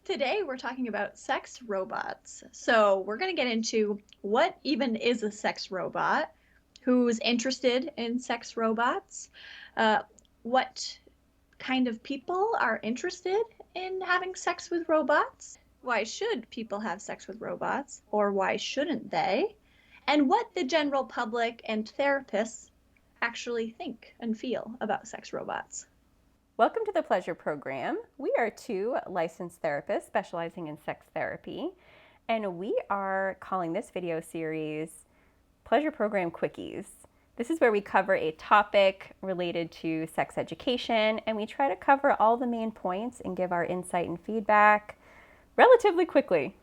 Today we're talking about sex robots. So we're going to get into what even is a sex robot, who's interested in sex robots, uh, what kind of people are interested in having sex with robots, why should people have sex with robots, or why shouldn't they, and what the general public and therapists actually think and feel about sex robots. Welcome to the Pleasure Program. We are two licensed therapists specializing in sex therapy, and we are calling this video series Pleasure Program Quickies. This is where we cover a topic related to sex education, and we try to cover all the main points and give our insight and feedback relatively quickly.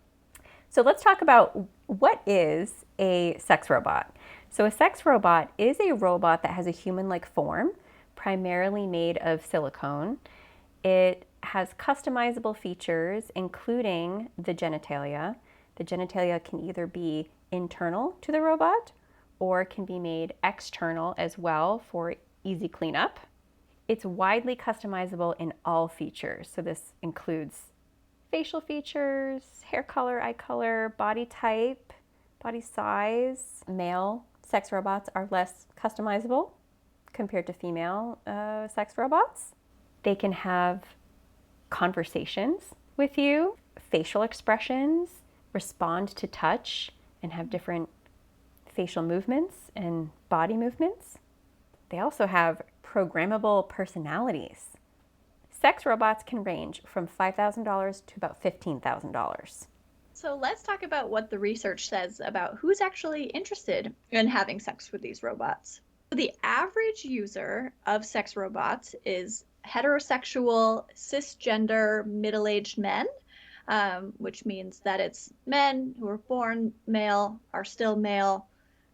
So let's talk about what is a sex robot. So a sex robot is a robot that has a human-like form, primarily made of silicone. It has customizable features, including the genitalia. The genitalia can either be internal to the robot or can be made external as well for easy cleanup. It's widely customizable in all features. So this includes facial features, hair color, eye color, body type, body size. Male sex robots are less customizable compared to female sex robots. They can have conversations with you, facial expressions, respond to touch, and have different facial movements and body movements. They also have programmable personalities. Sex robots can range from $5,000 to about $15,000. So let's talk about what the research says about who's actually interested in having sex with these robots. The average user of sex robots is heterosexual, cisgender, middle-aged men, which means that it's men who are born male, are still male,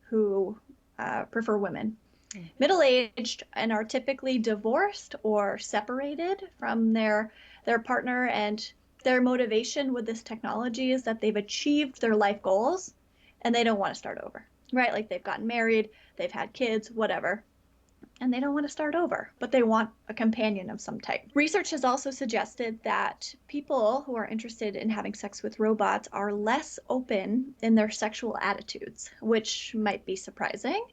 who prefer women. Middle-aged and are typically divorced or separated from their partner, and their motivation with this technology is that they've achieved their life goals and they don't want to start over, right? Like they've gotten married, they've had kids, whatever, and they don't want to start over, but they want a companion of some type. Research has also suggested that people who are interested in having sex with robots are less open in their sexual attitudes, which might be surprising.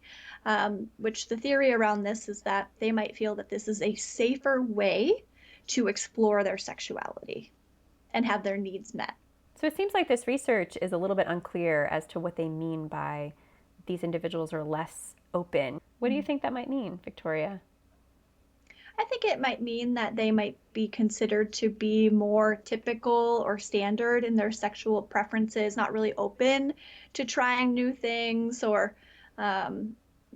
Which the theory around this is that they might feel that this is a safer way to explore their sexuality and have their needs met. So it seems like this research is a little bit unclear as to what they mean by these individuals are less open. What do you think that might mean, Victoria? I think it might mean that they might be considered to be more typical or standard in their sexual preferences, not really open to trying new things or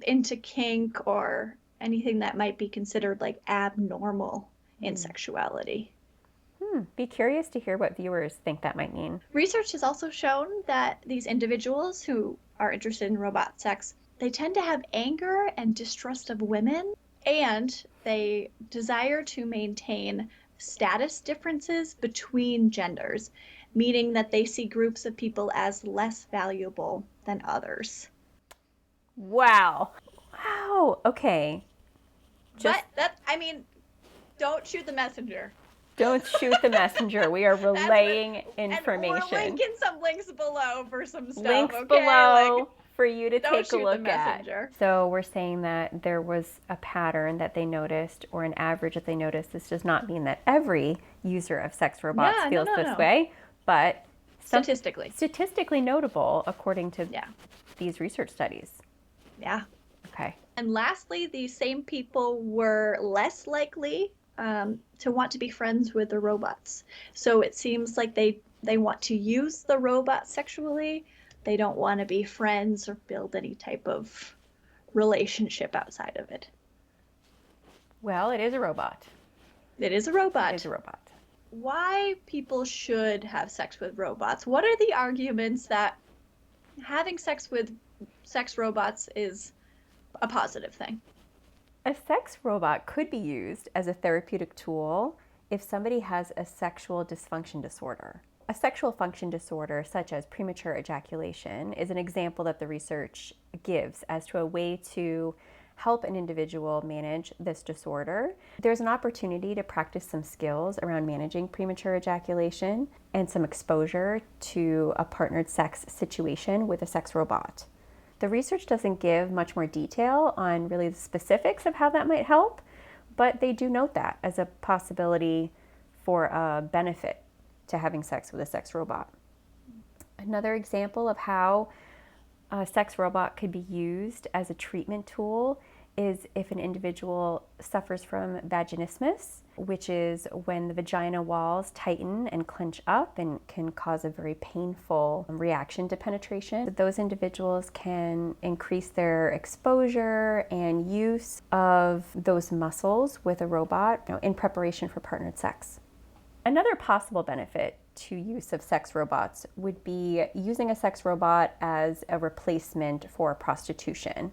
into kink or anything that might be considered like abnormal in sexuality. Be curious to hear what viewers think that might mean. Research has also shown that these individuals who are interested in robot sex, they tend to have anger and distrust of women, and they desire to maintain status differences between genders, meaning that they see groups of people as less valuable than others. Wow. Okay. Don't shoot the messenger. Don't shoot the messenger. We are relaying information. And we're linking some links below for some stuff. Links below for you to take a look at. So we're saying that there was a pattern that they noticed, or an average that they noticed. This does not mean that every user of sex robots feels this way, but statistically notable according to these research studies. Yeah. Okay. And lastly, these same people were less likely to want to be friends with the robots. So it seems like they want to use the robot sexually. They don't want to be friends or build any type of relationship outside of it. Well, it is a robot. It is a robot. It is a robot. Why people should have sex with robots? What are the arguments that having sex with sex robots is a positive thing? A sex robot could be used as a therapeutic tool if somebody has a sexual dysfunction disorder. A sexual function disorder, such as premature ejaculation, is an example that the research gives as to a way to help an individual manage this disorder. There's an opportunity to practice some skills around managing premature ejaculation and some exposure to a partnered sex situation with a sex robot. The research doesn't give much more detail on really the specifics of how that might help, but they do note that as a possibility for a benefit to having sex with a sex robot. Another example of how a sex robot could be used as a treatment tool is if an individual suffers from vaginismus, which is when the vagina walls tighten and clench up and can cause a very painful reaction to penetration. Those individuals can increase their exposure and use of those muscles with a robot, in preparation for partnered sex. Another possible benefit to use of sex robots would be using a sex robot as a replacement for prostitution.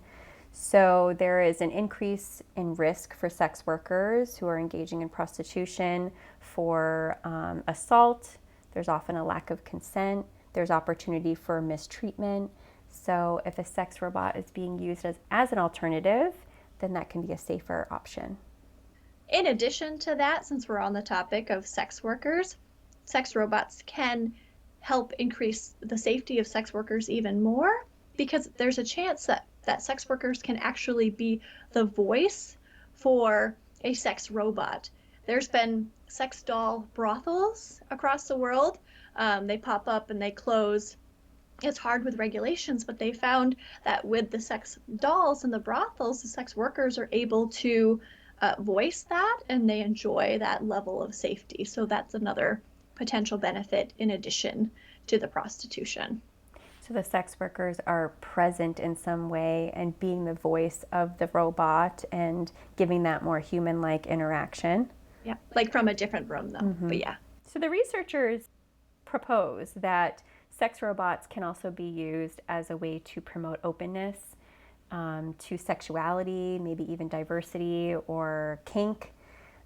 So there is an increase in risk for sex workers who are engaging in prostitution for assault. There's often a lack of consent. There's opportunity for mistreatment. So if a sex robot is being used as an alternative, then that can be a safer option. In addition to that, since we're on the topic of sex workers, sex robots can help increase the safety of sex workers even more, because there's a chance that sex workers can actually be the voice for a sex robot. There's been sex doll brothels across the world. They pop up and they close. It's hard with regulations, but they found that with the sex dolls and the brothels, the sex workers are able to voice that, and they enjoy that level of safety. So that's another potential benefit in addition to the prostitution. So the sex workers are present in some way and being the voice of the robot and giving that more human-like interaction. Yeah, like from a different room though, but yeah. So the researchers propose that sex robots can also be used as a way to promote openness to sexuality, maybe even diversity or kink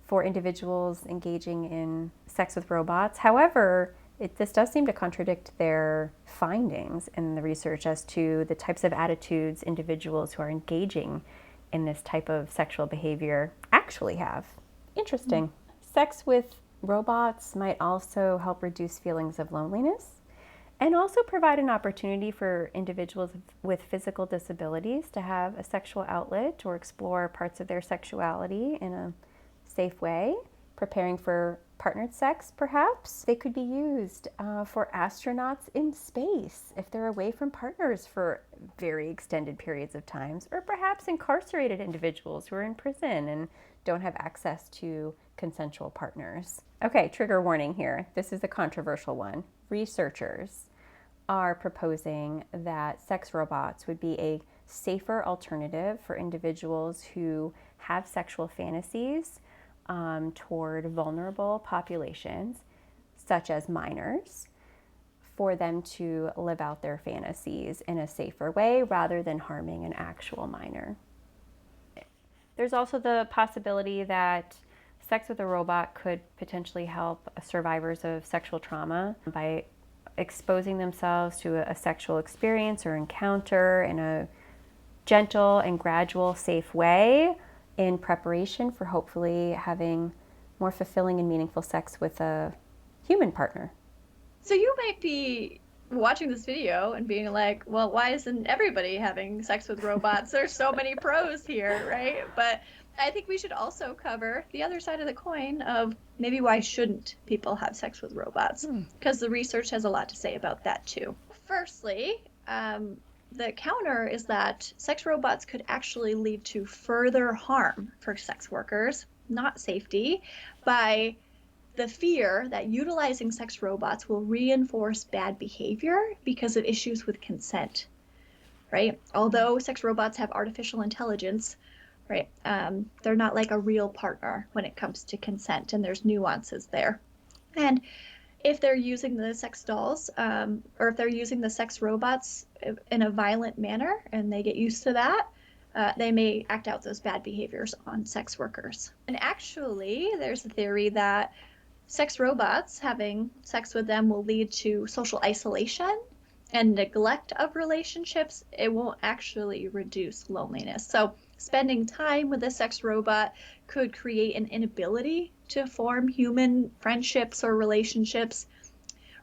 for individuals engaging in sex with robots. However, this does seem to contradict their findings in the research as to the types of attitudes individuals who are engaging in this type of sexual behavior actually have. Interesting. Sex with robots might also help reduce feelings of loneliness and also provide an opportunity for individuals with physical disabilities to have a sexual outlet or explore parts of their sexuality in a safe way, preparing for partnered sex, perhaps. They could be used for astronauts in space if they're away from partners for very extended periods of times, or perhaps incarcerated individuals who are in prison and don't have access to consensual partners. Okay, trigger warning here. This is a controversial one. Researchers are proposing that sex robots would be a safer alternative for individuals who have sexual fantasies toward vulnerable populations, such as minors, for them to live out their fantasies in a safer way rather than harming an actual minor. There's also the possibility that sex with a robot could potentially help survivors of sexual trauma by exposing themselves to a sexual experience or encounter in a gentle and gradual, safe way in preparation for hopefully having more fulfilling and meaningful sex with a human partner. So you might be watching this video and being like, well, why isn't everybody having sex with robots? There's so many pros here, right? But I think we should also cover the other side of the coin of maybe why shouldn't people have sex with robots? Because the research has a lot to say about that too. Firstly, the counter is that sex robots could actually lead to further harm for sex workers, not safety, by the fear that utilizing sex robots will reinforce bad behavior because of issues with consent, right? Although sex robots have artificial intelligence, right, they're not like a real partner when it comes to consent, and there's nuances there. And if they're using the sex dolls, or if they're using the sex robots in a violent manner and they get used to that, they may act out those bad behaviors on sex workers. And actually, there's a theory that sex robots, having sex with them will lead to social isolation and neglect of relationships. It won't actually reduce loneliness. So spending time with a sex robot could create an inability to form human friendships or relationships.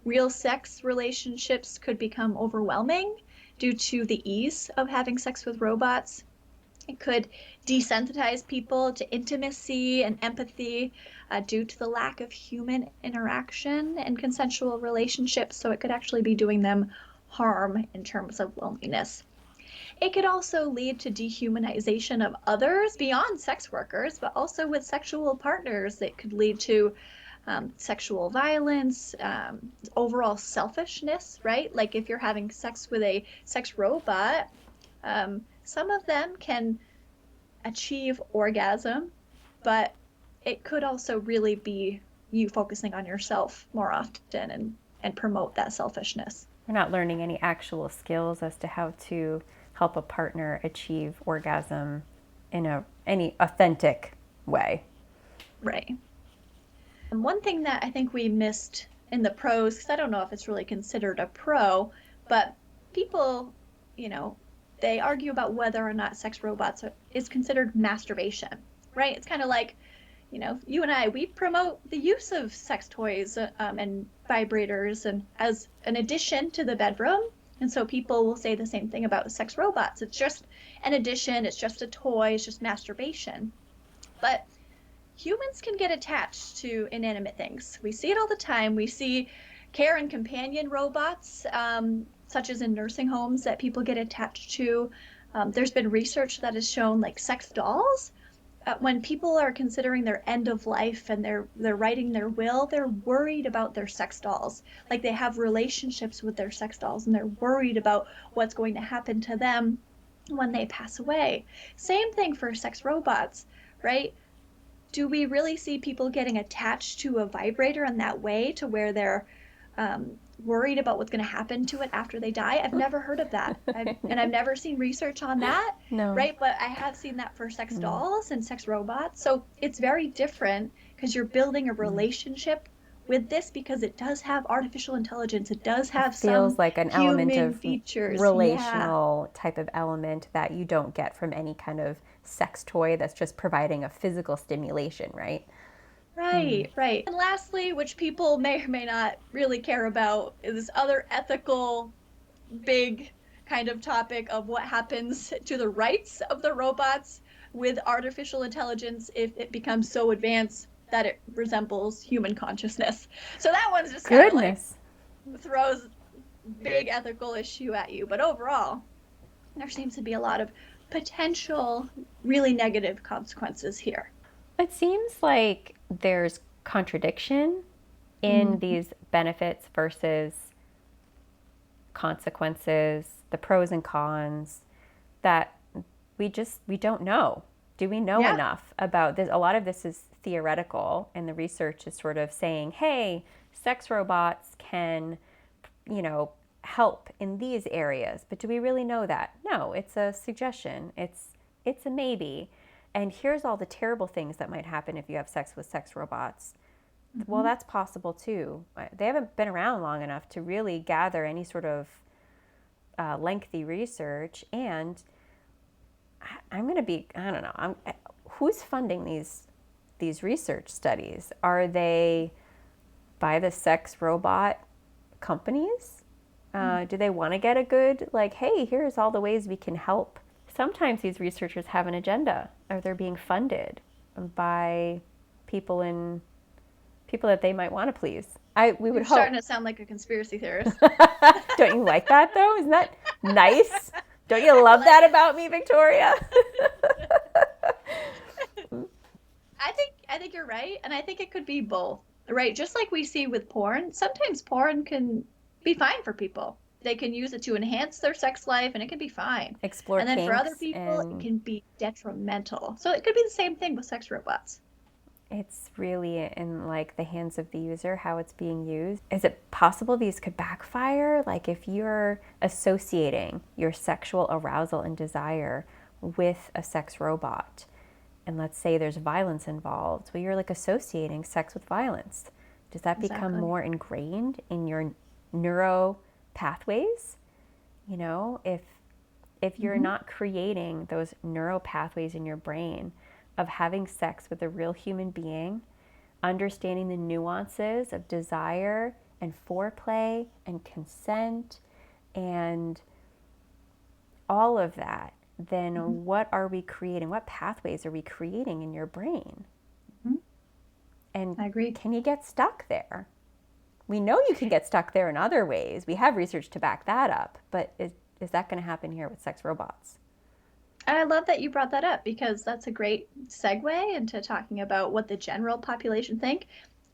Real sex relationships could become overwhelming due to the ease of having sex with robots. It could desensitize people to intimacy and empathy due to the lack of human interaction and consensual relationships. So it could actually be doing them harm in terms of loneliness. It could also lead to dehumanization of others beyond sex workers, but also with sexual partners. It could lead to sexual violence, overall selfishness, right? Like if you're having sex with a sex robot, some of them can achieve orgasm, but it could also really be you focusing on yourself more often and promote that selfishness. We're not learning any actual skills as to how to help a partner achieve orgasm in any authentic way. Right. And one thing that I think we missed in the pros, because I don't know if it's really considered a pro, but people, they argue about whether or not sex robots is considered masturbation, right? It's kind of like, you and I, we promote the use of sex toys and vibrators and as an addition to the bedroom. And so people will say the same thing about sex robots. It's just an addition, it's just a toy, it's just masturbation. But humans can get attached to inanimate things. We see it all the time. We see care and companion robots, such as in nursing homes, that people get attached to. There's been research that has shown like sex dolls. When people are considering their end of life and they're writing their will, they're worried about their sex dolls. Like they have relationships with their sex dolls and they're worried about what's going to happen to them when they pass away. Same thing for sex robots, right? Do we really see people getting attached to a vibrator in that way to where they're worried about what's going to happen to it after they die? I've never heard of that. And I've never seen research on that, No. right? But I have seen that for sex dolls and sex robots. So it's very different because you're building a relationship with this because it does have artificial intelligence. It does have feels some like an element of features. relational type of element that you don't get from any kind of sex toy that's just providing a physical stimulation, right? Right, right. And lastly, which people may or may not really care about, is this other ethical big kind of topic of what happens to the rights of the robots with artificial intelligence if it becomes so advanced that it resembles human consciousness. So that one's just kind of like throws big ethical issue at you. But overall, there seems to be a lot of potential really negative consequences here. It seems like there's contradiction in these benefits versus consequences, the pros and cons, that we don't know. Do we know enough about this? A lot of this is theoretical, and the research is sort of saying, hey, sex robots can, help in these areas. But do we really know that? No, it's a suggestion. It's a maybe. And here's all the terrible things that might happen if you have sex with sex robots. Well, that's possible too. They haven't been around long enough to really gather any sort of lengthy research. And I'm going to be, I don't know, who's funding these research studies? Are they by the sex robot companies? Do they want to get a good, like, hey, here's all the ways we can help? Sometimes these researchers have an agenda, or they're being funded by people that they might want to please. You're starting to sound like a conspiracy theorist. Don't you like that though? Isn't that nice? Don't you love that about me, Victoria? I think you're right, and I think it could be both, right? Just like we see with porn, sometimes porn can be fine for people. They can use it to enhance their sex life, and it can be fine. Explore and then for other kinks people, it can be detrimental. So it could be the same thing with sex robots. It's really in like the hands of the user how it's being used. Is it possible these could backfire? Like if you're associating your sexual arousal and desire with a sex robot, and let's say there's violence involved, well, you're like associating sex with violence. Does that become more ingrained in your neuro pathways? If if you're not creating those neural pathways in your brain of having sex with a real human being, understanding the nuances of desire and foreplay and consent and all of that, then what are we creating? What pathways are we creating in your brain? And I agree. can you get stuck there? We know you can get stuck there in other ways. We have research to back that up, but is that going to happen here with sex robots? I love that you brought that up because that's a great segue into talking about what the general population think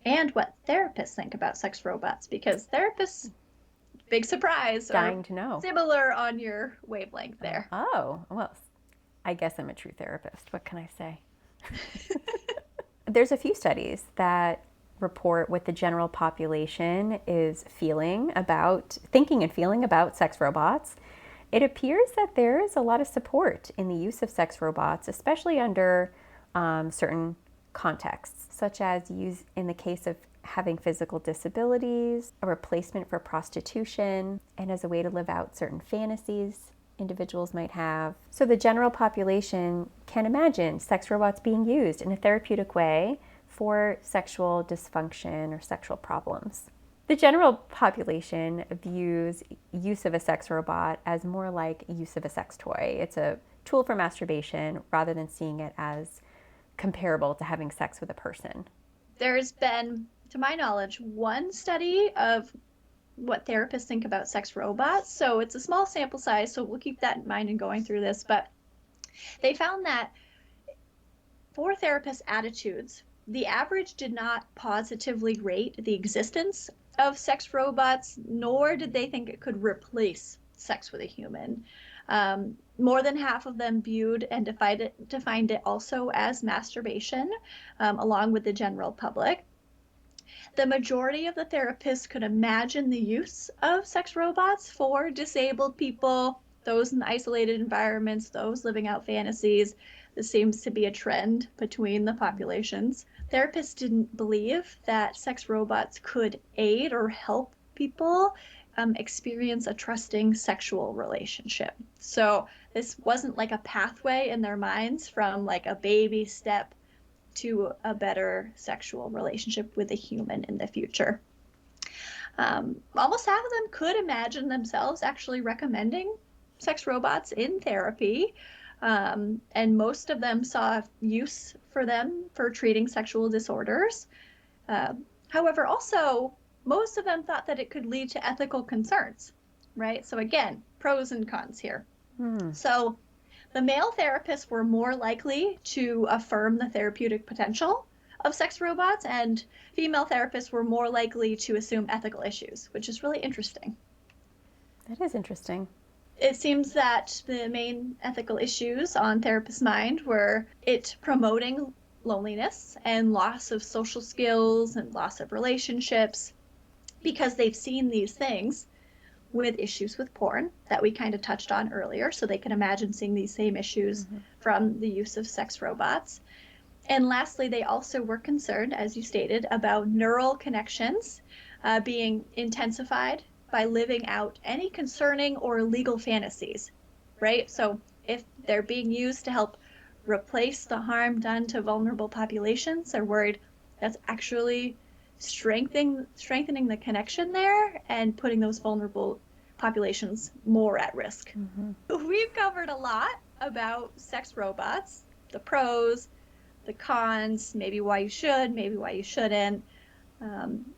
and what therapists think about sex robots, because therapists, big surprise, Dying are to know. similar on your wavelength there. Oh, well, I guess I'm a true therapist. What can I say? There's a few studies that report what the general population is thinking and feeling about sex robots. It appears that there is a lot of support in the use of sex robots, especially under certain contexts, such as use in the case of having physical disabilities, a replacement for prostitution, and as a way to live out certain fantasies individuals might have. So the general population can imagine sex robots being used in a therapeutic way for sexual dysfunction or sexual problems. The general population views use of a sex robot as more like use of a sex toy. It's a tool for masturbation rather than seeing it as comparable to having sex with a person. There's been, to my knowledge, one study of what therapists think about sex robots. So it's a small sample size, so we'll keep that in mind in going through this. But they found that for therapists' attitudes, the average did not positively rate the existence of sex robots, nor did they think it could replace sex with a human. More than half of them viewed and defined it also as masturbation, along with the general public. The majority of the therapists could imagine the use of sex robots for disabled people, those in isolated environments, those living out fantasies. This seems to be a trend between the populations. Therapists didn't believe that sex robots could aid or help people experience a trusting sexual relationship. So this wasn't like a pathway in their minds from like a baby step to a better sexual relationship with a human in the future. Almost half of them could imagine themselves actually recommending sex robots in therapy, and most of them saw use for them for treating sexual disorders. However, also, most of them thought that it could lead to ethical concerns, right? So again, pros and cons here. So the male therapists were more likely to affirm the therapeutic potential of sex robots, and female therapists were more likely to assume ethical issues, which is really interesting. That is interesting. It seems that the main ethical issues on therapists' mind were it promoting loneliness and loss of social skills and loss of relationships, because they've seen these things with issues with porn that we kind of touched on earlier, so they can imagine seeing these same issues from the use of sex robots. And lastly, they also were concerned, as you stated, about neural connections being intensified by living out any concerning or illegal fantasies, right? So if they're being used to help replace the harm done to vulnerable populations, they're worried that's actually strengthening the connection there and putting those vulnerable populations more at risk. We've covered a lot about sex robots, the pros, the cons, maybe why you should, maybe why you shouldn't.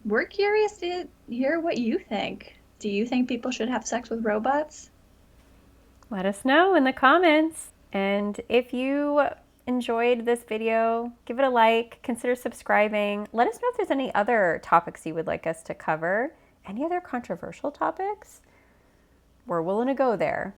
We're curious to hear what you think. Do you think people should have sex with robots? Let us know in the comments. And if you enjoyed this video, give it a like, consider subscribing. Let us know if there's any other topics you would like us to cover. Any other controversial topics? We're willing to go there.